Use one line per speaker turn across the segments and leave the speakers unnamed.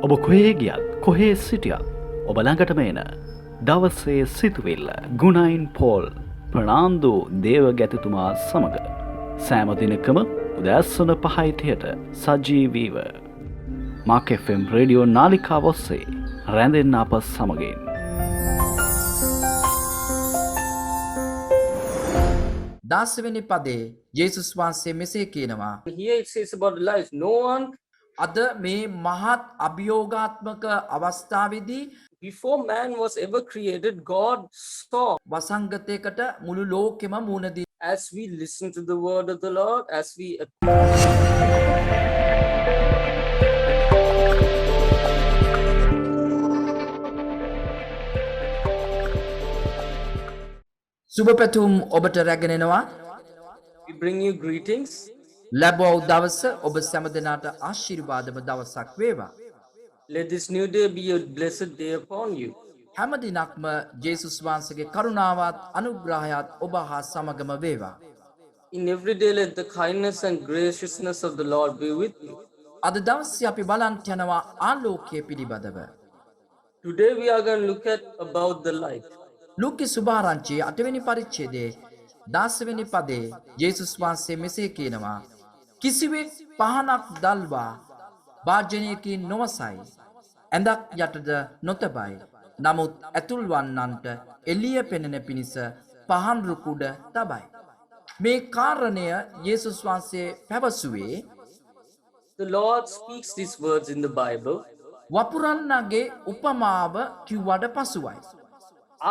ඔබ කොහේ ගියත් කොහේ සිටියත් ඔබ ළඟටම එන දවසේ සිතුවිල්ල ගුණයින් පෝල් ප්‍රනාන්දු දේව ගැතිතුමා සමඟ සෑම දිනකම උදැස්සන 5:30ට සජීවීව මාක් FM රේඩියෝ නාලිකාව ඔස්සේ රැඳෙන්න අප සමගින්.
දාසවෙනි පදේ යේසුස් වහන්සේ මෙසේ කියනවා.
Here it says about life. No one
අද මේ මහත් අභියෝගාත්මක අවස්ථාවේදී
before man was ever created, God saw.
වසංගතයකට මුළු ලෝකෙම මුහුණ දී
As we listen to the word of the Lord, as we
සුබ පැතුම් ඔබට රැගෙනෙනවා.
we bring you greetings.
ලැබුව දවස ඔබ සෑම දිනකට ආශිර්වාදම දවසක් වේවා.
Let this new day be a blessed day upon you.
හැම දිනක්ම ජේසුස් වහන්සේගේ කරුණාවත් අනුග්‍රහයත් ඔබ හා සමගම වේවා.
In every day, let the kindness and graciousness of the Lord be with you.
අද දවසේ අපි බලන්ට යනවා ආලෝකය පිළිබඳව.
Today we are going to look at about the light.
ලූකේ සුභාරංචියේ 8 වෙනි පරිච්ඡේදයේ 10 වෙනි පදේ ජේසුස් වහන්සේ මෙසේ කියනවා. කිසිවෙක් පහනක් දල්වා වාජනයකින් නොවසයි. ඇඳක් යටද නොතබයි. නමුත් ඇතුල්වන්නන්ට එළිය පෙනෙන පිණිස පහන් රුකුඩ තබයි. මේ කාරණය යේසුස් වහන්සේ පැවසුවේ
The Lord speaks these words in the Bible
වපුරන්නගේ උපමාව කිව්වට පසුවයි.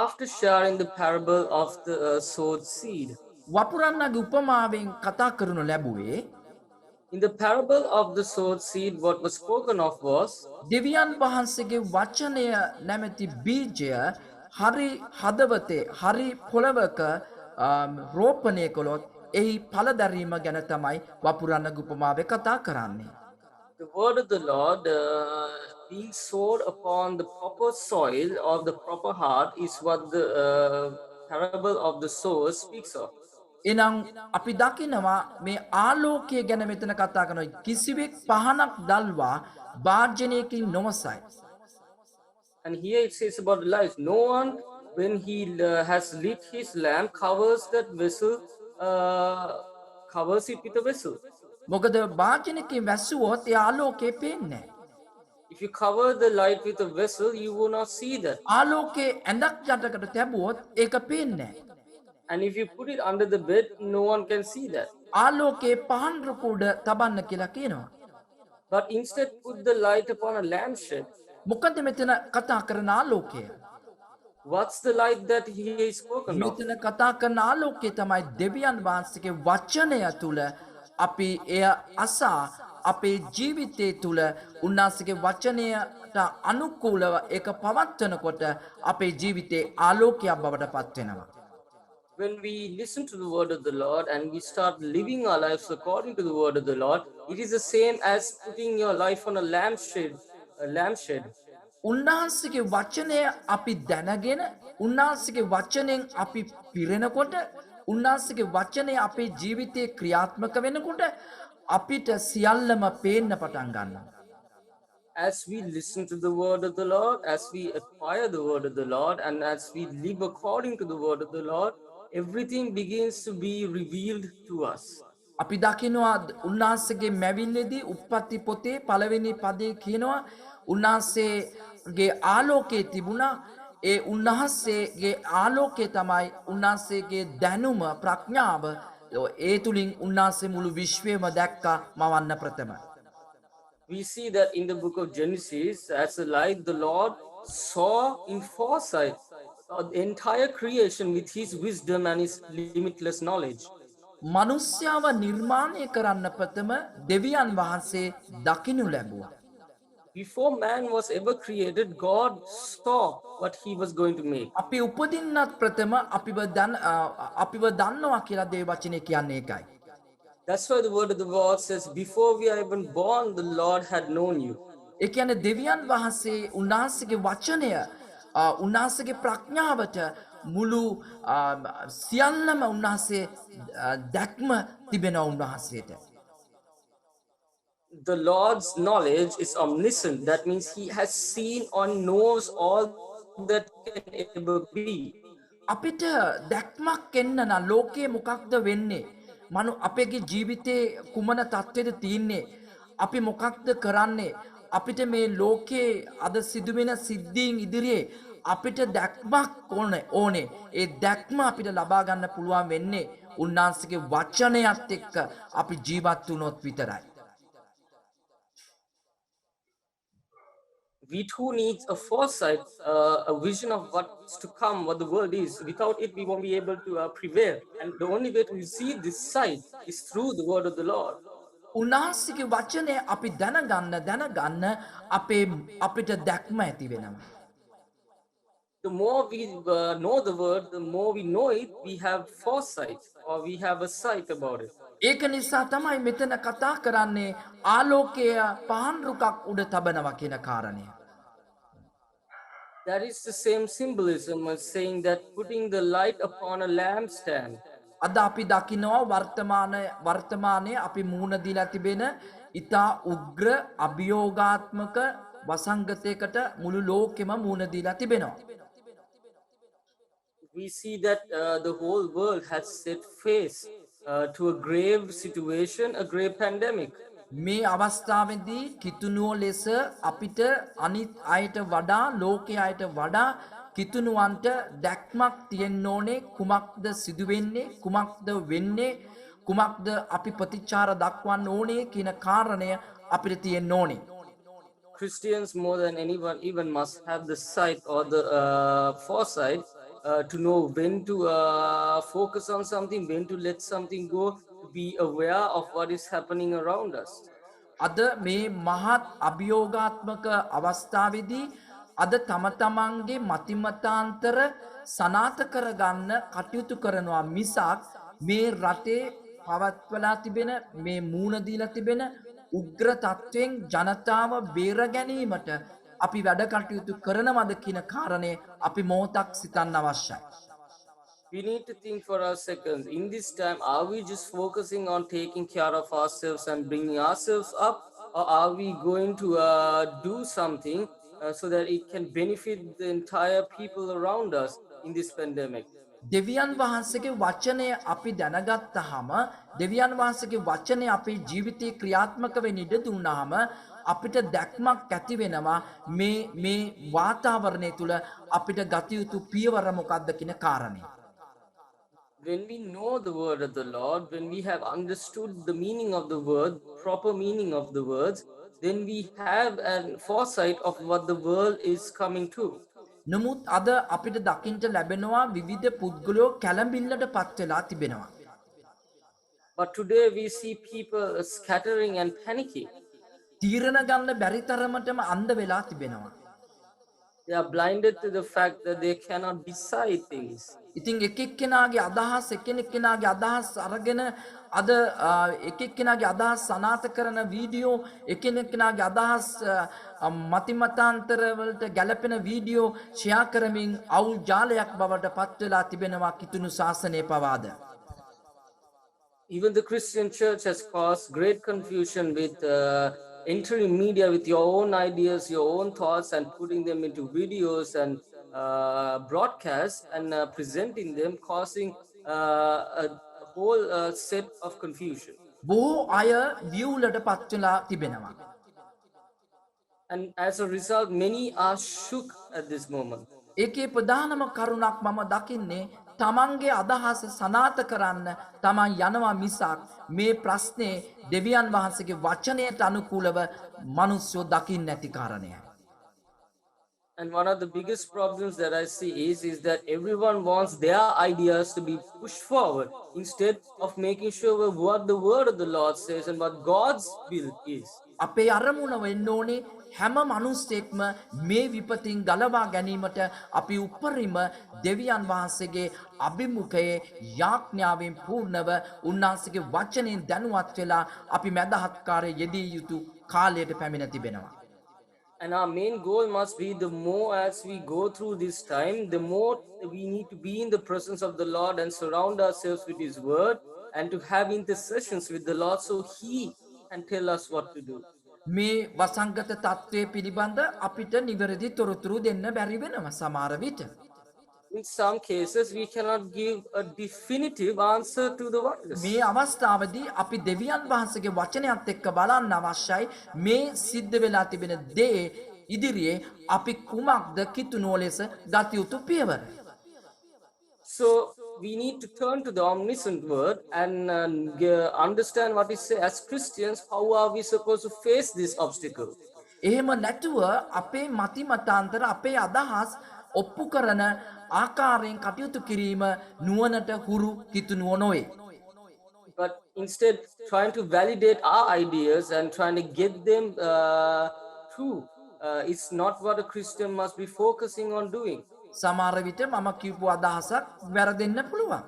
after sharing the parable of the sowed seed.
වපුරන්නගේ උපමාවෙන් කතා කරනු ලැබුවේ
In the parable of the sowed seed, what was spoken of was
දෙවියන් වහන්සේගේ වචනය නැමැති බීජය හරි හදවතේ හරි පොළවක රෝපණය කළොත් එහි ඵලදැරීම ගැන තමයි වපුරන්නගේ උපමාවේ කතා කරන්නේ.
the word of the Lord being sowed upon the proper soil of the proper heart is what the parable of the sower speaks of.
එනම් අපි දකිනවා මේ ආලෝකය ගැන මෙතන කතා කරනවා. කිසිවෙක් පහනක් දල්වා වාජනයකින් නොවසයි.
And here it says about the light. No one, when he has lit his lamp, covers that vessel, covers it with a vessel.
මොකද වාජනයකින් වැස්සුවොත් ඒ ආලෝකය පේන්නේ නැහැ.
If you cover the light with a vessel, you will not see that.
ආලෝකයේ ඇඳක් යටකට තැබුවොත් ඒක පේන්නේ නැහැ.
And if you put it under the bed, no one can see that.
ආලෝකයේ පහන් රුකුඩ තබන්න කියලා කියනවා.
But instead put the light upon a lampshade.
මොකද මෙතන කතා කරන ආලෝකය?
What's the light that he is spoken of?
මෙතන කතා කරන ආලෝකය තමයි දෙවියන් වහන්සේගේ වචනය තුල අපි එය අසා අපේ ජීවිතය තුල උන්වහන්සේගේ වචනයට අනුකූලව ඒක පවත්වනකොට අපේ ජීවිතේ ආලෝකයක් බවට පත් වෙනවා.
When we listen to the word of the Lord and we start living our lives according to the word of the Lord, it is the same as putting your life on a lampshade.
උන්වහන්සේගේ වචනය අපි දැනගෙන උන්වහන්සේගේ වචනෙන් අපි පිරෙනකොට උන්වහන්සේගේ වචනය අපේ ජීවිතේ ක්‍රියාත්මක වෙනකොට අපිට සියල්ලම පේන්න පටන් ගන්නවා.
As we listen to the word of the Lord, as we acquire the word of the Lord, and as we live according to the word of the Lord, everything begins to be revealed to us.
අපි දකිනවා උන්වහන්සේගේ මැවිල්ලේදී උප්පත්ති පොතේ පළවෙනි පදේ කියනවා උන්වහන්සේගේ ආලෝකයේ තිබුණා. ඒ උන්වහන්සේගේ ආලෝකය තමයි උන්වහන්සේගේ දැනුම ප්‍රඥාව. ඒ තුලින් උන්වහන්සේ මුළු විශ්වයම දැක්කා මවන්න ප්‍රථම.
We see that in the book of Genesis, as a light, the Lord saw in foresight the entire creation with his wisdom and his limitless knowledge.
මනුෂ්‍යව නිර්මාණය කරන්න ප්‍රථම දෙවියන් වහන්සේ දකිනු ලැබුවා.
Before man was ever created, God saw what he was going to make.
අපි උපදින්නත් ප්‍රථම අපිව දන්නවා කියලා දේව වචනේ කියන්නේ ඒකයි.
That's why the word of the Lord says, before we are even born, the Lord had known you.
ඒ කියන්නේ දෙවියන් වහන්සේ උන්වහන්සේගේ වචනය උන්වහන්සේගේ ප්‍රඥාවට මුළු සියල්ලම උන්වහන්සේ දැක්ම තිබෙනවා උන්වහන්සේට.
the Lord's knowledge is omniscient. That means he has seen or knows all that can ever be.
අපිට දැක්මක් එන්න නම් ලෝකයේ මොකක්ද වෙන්නේ? අපේ ජීවිතේ කුමන තත්ත්වෙද තියෙන්නේ? අපි මොකක්ද කරන්නේ? අපිට මේ ලෝකේ අද සිදුවෙන සිද්ධීන් ඉදිරියේ අපිට දැක්මක් ඕනේ. ඒ දැක්ම අපිට ලබා ගන්න පුළුවන් වෙන්නේ උන්වහන්සේගේ වචනයත් එක්ක අපි ජීවත් වුණොත් විතරයි.
We too need a foresight, a vision of what's to come, what the world is. Without it, we won't be able to prevail. And the only way to receive this sight is through the word of the Lord.
උන්වහන්සේගේ වචනය අපි දැනගන්න අපිට දැක්ම ඇති වෙනවා.
The more we know the word, the more we know it, we have foresight or we have a sight about it.
ඒක නිසා තමයි මෙතන කතා කරන්නේ ආලෝකය පහන් රුකක් උඩ තබනවා කියන කාරණය.
That is the same symbolism as saying that putting the light upon a lampstand.
අද අපි දකිනවා වර්තමානයේ අපි මුහුණ දීලා තිබෙන ඊතා උග්‍ර අභියෝගාත්මක වසංගතයකට මුළු ලෝකෙම මුහුණ දීලා තිබෙනවා.
We see that the whole world has set face to a grave situation, a grave pandemic.
මේ අවස්ථාවේදී කිතුනුව ලෙස අපිට අනිත් අයට වඩා ලෝකයේ අයට වඩා කිතුනුවන්ට දැක්මක් තියෙන්න ඕනේ කුමක්ද සිදුවෙන්නේ කුමක්ද වෙන්නේ කුමක්ද අපි ප්‍රතිචාර දක්වන්න ඕනේ කියන කාරණය අපිට තියෙන්න ඕනේ.
Christians more than anyone even must have the sight or the foresight to know when to focus on something, when to let something go, to be aware of what is happening around us.
අද මේ මහත් අභියෝගාත්මක අවස්ථාවේදී අද තම තමන්ගේ මතිමතාන්තර සනාථ කරගන්න කටයුතු කරනවා මිසක් මේ රටේ පවත්වලා තිබෙන මේ මූණ දීලා තිබෙන උග්‍ර තත්ත්වයෙන් ජනතාව බේර ගැනීමට අපි වැඩ කටයුතු කරනවද කියන කාරණේ අපි මොහොතක් සිතන්න අවශ්‍යයි.
We need to think for a second. In this time, are we just focusing on taking care of ourselves and bringing ourselves up, or are we going to do something so that it can benefit the entire people around us in this pandemic?
දෙවියන් වහන්සේගේ වචනය අපි දැනගත්තාම දෙවියන් වහන්සේගේ වචනය අපේ ජීවිතේ ක්‍රියාත්මක වෙන්න ඉඩ දුන්නාම අපිට දැක්මක් ඇති වෙනවා මේ වාතාවරණය තුල අපිට ගත යුතු පියවර මොකක්ද කියන කාරණේ.
When we know the word of the Lord, when we have understood the meaning of the word, proper meaning of the words, then we have a foresight of what the world is coming to.
නමුත් අද අපිට දකින්න ලැබෙනවා විවිධ පුද්ගලයෝ කැළඹිල්ලට පත් වෙලා තිබෙනවා.
But today we see people scattering and panicking.
තීරණ ගන්න බැරි තරමටම අන්ධ වෙලා තිබෙනවා.
They are blinded to the fact that they cannot decide things.
ඉතින් එක්කෙනාගේ අදහස් එක්කෙනාගේ අදහස් අරගෙන අද එක්කෙනාගේ අදහස් සනාථ කරන වීඩියෝ එක්කෙනාගේ අදහස් මතිමතාන්තර වලට ගැලපෙන වීඩියෝ ෂෙයා කරමින් අවුල් ජාලයක් බවට පත් වෙලා තිබෙනවා කිතුණු ශාසනය පවාද.
Even the Christian church has caused great confusion with entering media with your own ideas, your own thoughts, and putting them into videos and broadcasts and presenting them, causing a whole set of confusion.
බොහෝ අය වියුලට පත් වෙලා තිබෙනවා.
And as a result, many are shook at this moment.
ඒකේ ප්‍රධානම කරුණක් මම දකින්නේ තමන්ගේ අදහස සනාථ කරන්න තමන් යනවා මිසක් මේ ප්‍රශ්නේ දෙවියන් වහන්සේගේ වචනයට අනුකූලව මිනිස්සු දකින්නේ නැති කාරණයයි.
And one of the biggest problems that I see is that everyone wants their ideas to be pushed forward instead of making sure what the word of the Lord says and what God's will is.
අපේ අරමුණ වෙන්න ඕනේ හැම මිනිස්සෙක්ම මේ විපතින් ගලවා ගැනීමට අපි උපරිම දෙවියන් වහන්සේගේ අභිමුඛයේ යාඥාවෙන් පූර්ණව උන්වහන්සේගේ වචනෙන් දැනුවත් වෙලා අපි මදහත්කාරයේ යෙදිය යුතු කාලයට පැමිණ තිබෙනවා.
And our main goal must be the more as we go through this time, the more we need to be in the presence of the Lord and surround ourselves with His word and to have intercessions with the Lord so He and tell us what to do.
මේ වසංගත තත්ත්වය පිළිබඳ අපිට නිවැරදි තොරතුරු දෙන්න බැරි වෙනවා සමහර විට.
In some cases, we cannot give a definitive answer to the virus.
මේ අවස්ථාවදී අපි දෙවියන් වහන්සේගේ වචනයත් එක්ක බලන්න අවශ්‍යයි මේ සිද්ධ වෙලා තිබෙන දේ ඉදිරියේ අපි කුමක්ද කිතුණුව ලෙස ගත යුතු පියවර.
So we need to turn to the omniscient word and understand what it says. As Christians, how are we supposed to face this obstacle?
එහෙම නැතුව අපේ මතිමතාන්තර අපේ අදහස් ඔප්පු කරන ආකාරයෙන් කටයුතු කිරීම නුවණට හුරු කිතුණුව නොවේ.
But instead, trying to validate our ideas and trying to get them true, it's not what a Christian must be focusing on doing.
සමහර විට මම කියපු අදහසක් වැරදෙන්න පුළුවන්.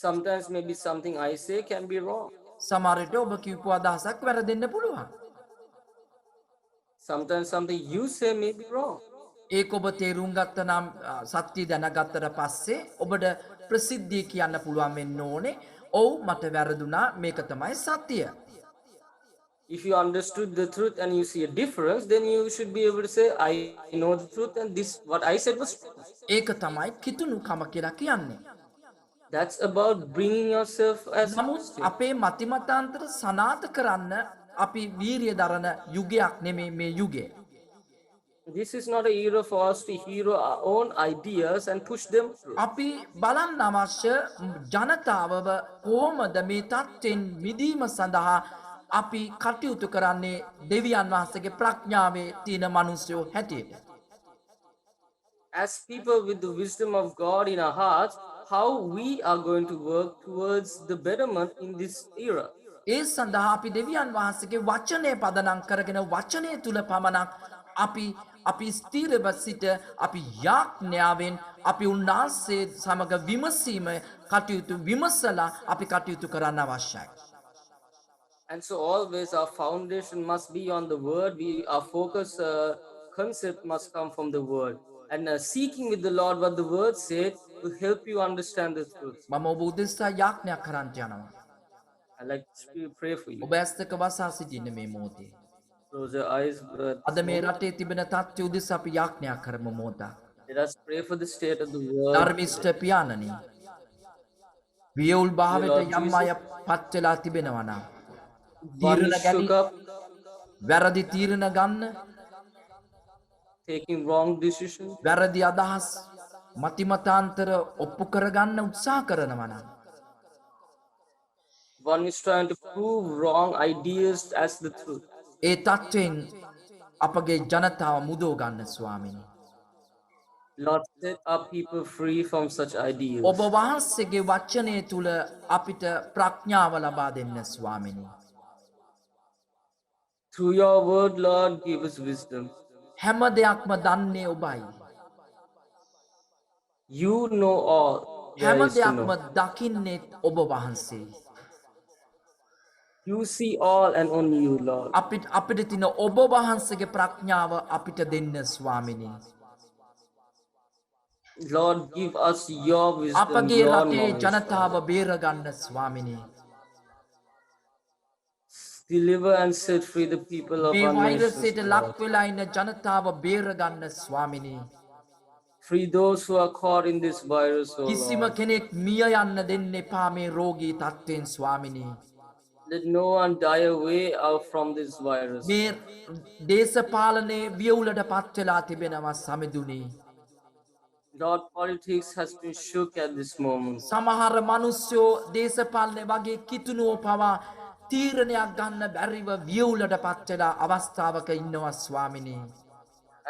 Sometimes maybe something I say can be wrong.
සමහර විට ඔබ කියපු අදහසක් වැරදෙන්න පුළුවන්.
Sometimes something you say may be wrong.
ඒක ඔබ තේරුම් ගත්ත නම් සත්‍ය දැනගත්තට පස්සේ ඔබට ප්‍රසිද්ධිය කියන්න පුළුවන් වෙන්න ඕනේ. ඔව් මට වැරදුනා මේක තමයි සත්‍යය.
If you understood the truth and you see a difference, then you should be able to say, I know the truth and this what I said was true.
ඒක තමයි කිතුණුකම කියලා කියන්නේ.
That's about bringing yourself as a
නමුත්
Christian.
අපේ මතිමතාන්තර සනාථ කරන්න අපි වීරිය දරන යුගයක් නෙමේ මේ යුගය.
This is not an era for us to hear our own ideas and push them through.
අපි බලන්න අවශ්‍ය ජනතාවව කොහොමද මේ තත්ත්වෙන් මිදීම සඳහා අපි කටයුතු කරන්නේ දෙවියන් වහන්සේගේ ප්‍රඥාවේ තියෙන මිනිස්සුયો හැටියට.
As people with the wisdom of God in our hearts, how we are going to work towards the betterment in this era.
ඒ සඳහා අපි දෙවියන් වහන්සේගේ වචනය පදනම් කරගෙන වචනය තුල පමණක් අපි ස්ථීරව සිට අපි යාඥාවෙන් අපි උන්වහන්සේ සමග විමසීම කටයුතු විමසලා අපි කටයුතු කරන්න අවශ්‍යයි.
And so always our foundation must be on the word. Our focus concept must come from the word. And seeking with the Lord what the word said will help you understand the truth.
මම ඔබ උදෙසා යාඥා කරන්න යනවා.
I'd like to pray for you.
ඔබ ඇස් දෙක වසා සිටින්න මේ මොහොතේ.
Close your eyes.
අද මේ රටේ තිබෙන තත්ත්වය උදෙසා අපි යාඥා කරමු මොහොතක්.
Let us pray for the state of the world.
ධර්මිෂ්ඨ පියාණනි. වියවුල් භාවයට යම් අය පත් වෙලා තිබෙනවා නම්
One
තීරණ
shook
ගැනීම
up,
වැරදි තීරණ ගන්න
taking wrong decisions.
වැරදි අදහස් මතිමතාන්තර ඔප්පු කරගන්න උත්සාහ කරනවා නම්
One is trying to prove wrong ideas as the truth.
ඒ තත්ත්වෙන් අපගේ ජනතාව මුදව ගන්න ස්වාමිනී.
Lord, set our people free from such ideas.
ඔබ වහන්සේගේ වචනය තුල අපිට ප්‍රඥාව ලබා දෙන්න ස්වාමිනී.
Through your word, Lord, give us wisdom.
හැම දෙයක්ම දන්නේ ඔබයි.
You know all.
හැම
There is to
දෙයක්ම
know.
දකින්නෙත් ඔබ වහන්සේ.
You see all and only you, Lord.
අපිට තින ඔබ වහන්සේගේ ප්‍රඥාව අපිට දෙන්න ස්වාමිනී.
Lord, give us your wisdom,
අපගේ
your
රටේ
knowledge.
ජනතාව බේරගන්න ස්වාමිනී.
Deliver and set free the people of
මේ
our
වෛරසයට
nations,
ලක්
Lord.
වෙලා ඉන්න ජනතාව බේරගන්න ස්වාමිනී.
Free those who are caught in this virus, O
කිසිම
Lord.
කෙනෙක් මිය යන්න දෙන්න එපා මේ රෝගී තත්ත්වයෙන් ස්වාමිනී.
Let no one die away out from this virus.
මේ දේශපාලනයේ වියවුලට පත් වෙලා තිබෙනවා සමිඳුනි.
Lord, politics has been shook at this moment.
සමහර මිනිස්සු දේශපාලනය වගේ කිතුණුව පවා තීරණයක් ගන්න බැරිව වියවුලට පත් වෙලා අවස්ථාවක ඉන්නවා ස්වාමිනී.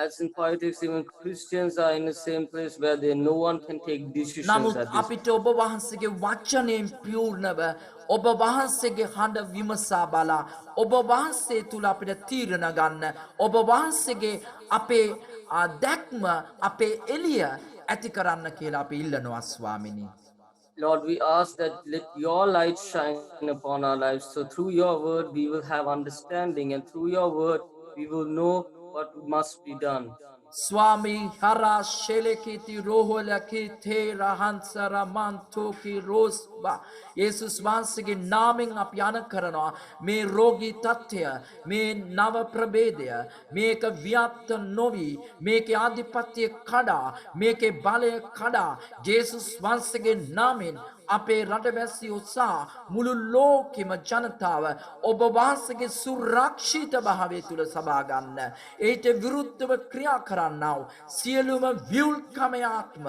As in politics, even Christians are in the same place where no one can take decisions
නමුත්
at this.
අපිට ඔබ වහන්සේගේ වචනයෙන් පියුර්ණව ඔබ වහන්සේගේ හඬ විමසා බලා ඔබ වහන්සේ තුල අපිට තීරණ ගන්න ඔබ වහන්සේගේ අපේ දැක්ම අපේ එළිය ඇති කරන්න කියලා අපි ඉල්ලනවා ස්වාමිනී.
Lord, we ask that let your light shine upon our lives. So through your word, we will have understanding, and through your word, we will know what must be done.
Swami Hara Shelekiti Roholaki Te Rahansara Mantoki Rosba Yesus වහන්සේගේ නාමයෙන් අපි යන කරනවා මේ රෝගී තත්ත්වය මේ නව ප්‍රභේදය මේක ව්‍යාප්ත නොවි මේකේ ආධිපත්‍ය කඩා මේකේ බලය කඩා ජේසුස් වහන්සේගේ නාමයෙන් අපේ රටවැසියෝ සහ මුළු ලෝකෙම ජනතාව ඔබ වහන්සේගේ සුරක්ෂිත භාවය තුල සබා ගන්න. ඒට විරුද්ධව ක්‍රියා කරන්නව සියලුම විවුල්කමේ ආත්ම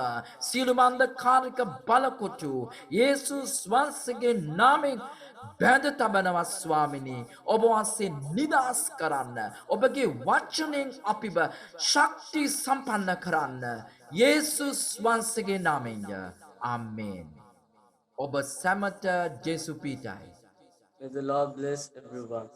සියලුම අන්ධකාරික බලකොටු යේසුස් වහන්සේගේ නාමයෙන් බැඳ තබනවා ස්වාමිනී. ඔබ වහන්සේ නිදහස් කරන්න. ඔබගේ වචනෙන් අපිව ශක්ති සම්පන්න කරන්න. යේසුස් වහන්සේගේ නාමයෙන්. ආමේන්. ඔබ සැමට ජේසු පීඨයි.
May the Lord bless everyone.